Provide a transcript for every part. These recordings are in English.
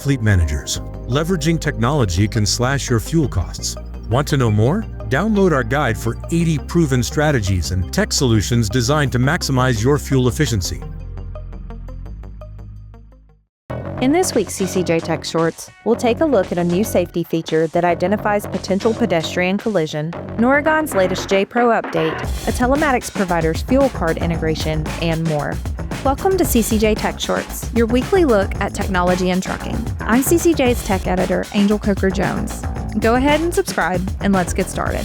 fleet managers. Leveraging technology can slash your fuel costs. Want to know more? Download our guide for 80 proven strategies and tech solutions designed to maximize your fuel efficiency. In this week's CCJ Tech Shorts, we'll take a look at a new safety feature that identifies potential pedestrian collision, Noregon's latest JPRO update, a telematics provider's fuel card integration, and more. Welcome to CCJ Tech Shorts, your weekly look at technology and trucking. I'm CCJ's tech editor, Angel Coker-Jones. Go ahead and subscribe, and let's get started.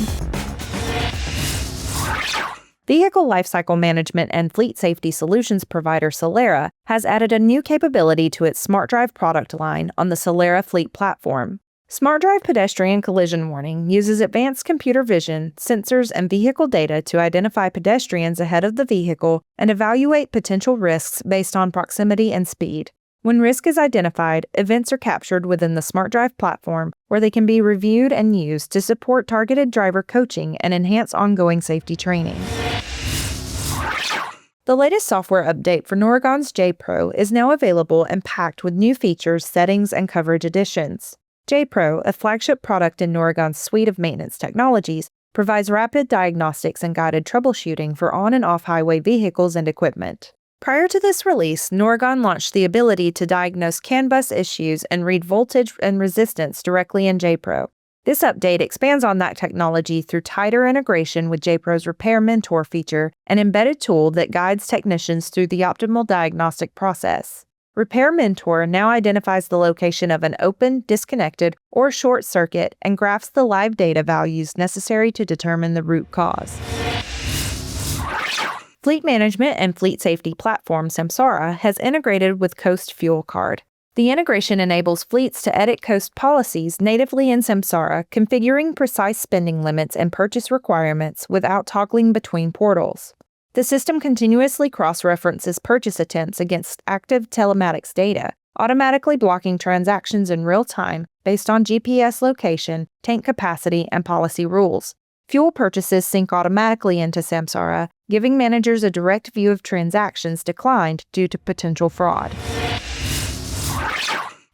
Vehicle lifecycle management and fleet safety solutions provider Solera has added a new capability to its Smartdrive product line on the Solera fleet platform. Smartdrive Pedestrian Collision Warning uses advanced computer vision, sensors, and vehicle data to identify pedestrians ahead of the vehicle and evaluate potential risks based on proximity and speed. When risk is identified, events are captured within the Smartdrive platform where they can be reviewed and used to support targeted driver coaching and enhance ongoing safety training. The latest software update for Noregon's JPRO is now available and packed with new features, settings, and coverage additions. JPRO, a flagship product in Noregon's suite of maintenance technologies, provides rapid diagnostics and guided troubleshooting for on- and off-highway vehicles and equipment. Prior to this release, Noregon launched the ability to diagnose CAN bus issues and read voltage and resistance directly in JPRO. This update expands on that technology through tighter integration with JPRO's Repair Mentor feature, an embedded tool that guides technicians through the optimal diagnostic process. Repair Mentor now identifies the location of an open, disconnected, or short circuit and graphs the live data values necessary to determine the root cause. Fleet management and fleet safety platform Samsara has integrated with Coast Fuel Card. The integration enables fleets to edit Coast policies natively in Samsara, configuring precise spending limits and purchase requirements without toggling between portals. The system continuously cross-references purchase attempts against active telematics data, automatically blocking transactions in real time based on GPS location, tank capacity, and policy rules. Fuel purchases sync automatically into Samsara, giving managers a direct view of transactions declined due to potential fraud.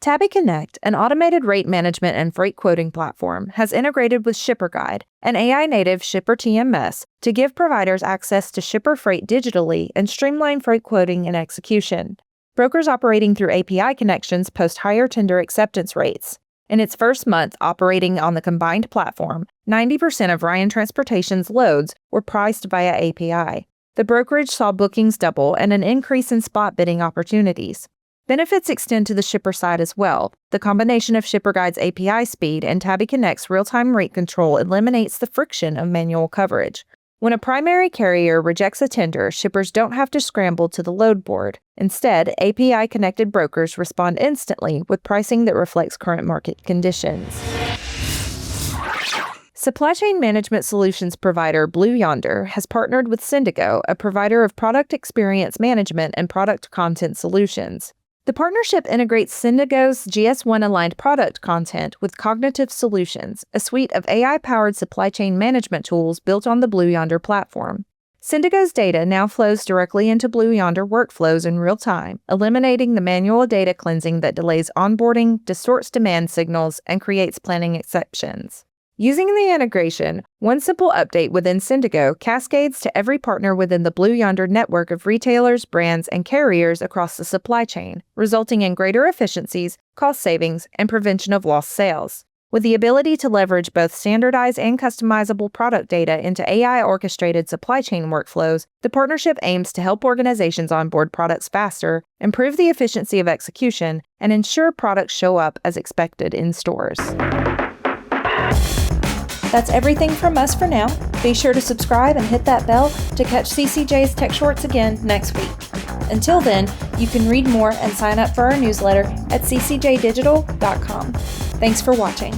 Tabi Connect, an automated rate management and freight quoting platform, has integrated with ShipperGuide, an AI-native shipper TMS, to give providers access to shipper freight digitally and streamline freight quoting and execution. Brokers operating through API connections post higher tender acceptance rates. In its first month operating on the combined platform, 90% of Ryan Transportation's loads were priced via API. The brokerage saw bookings double and an increase in spot bidding opportunities. Benefits extend to the shipper side as well. The combination of ShipperGuide's API speed and Tabi Connect's real-time rate control eliminates the friction of manual coverage. When a primary carrier rejects a tender, shippers don't have to scramble to the load board. Instead, API-connected brokers respond instantly with pricing that reflects current market conditions. Supply chain management solutions provider Yonder has partnered with Syndigo, a provider of product experience management and product content solutions. The partnership integrates Syndigo's GS1-aligned product content with Cognitive Solutions, a suite of AI-powered supply chain management tools built on the Yonder platform. Syndigo's data now flows directly into Yonder workflows in real time, eliminating the manual data cleansing that delays onboarding, distorts demand signals, and creates planning exceptions. Using the integration, one simple update within Syndigo cascades to every partner within the Yonder network of retailers, brands, and carriers across the supply chain, resulting in greater efficiencies, cost savings, and prevention of lost sales. With the ability to leverage both standardized and customizable product data into AI-orchestrated supply chain workflows, the partnership aims to help organizations onboard products faster, improve the efficiency of execution, and ensure products show up as expected in stores. That's everything from us for now. Be sure to subscribe and hit that bell to catch CCJ's Tech Shorts again next week. Until then, you can read more and sign up for our newsletter at ccjdigital.com. Thanks for watching.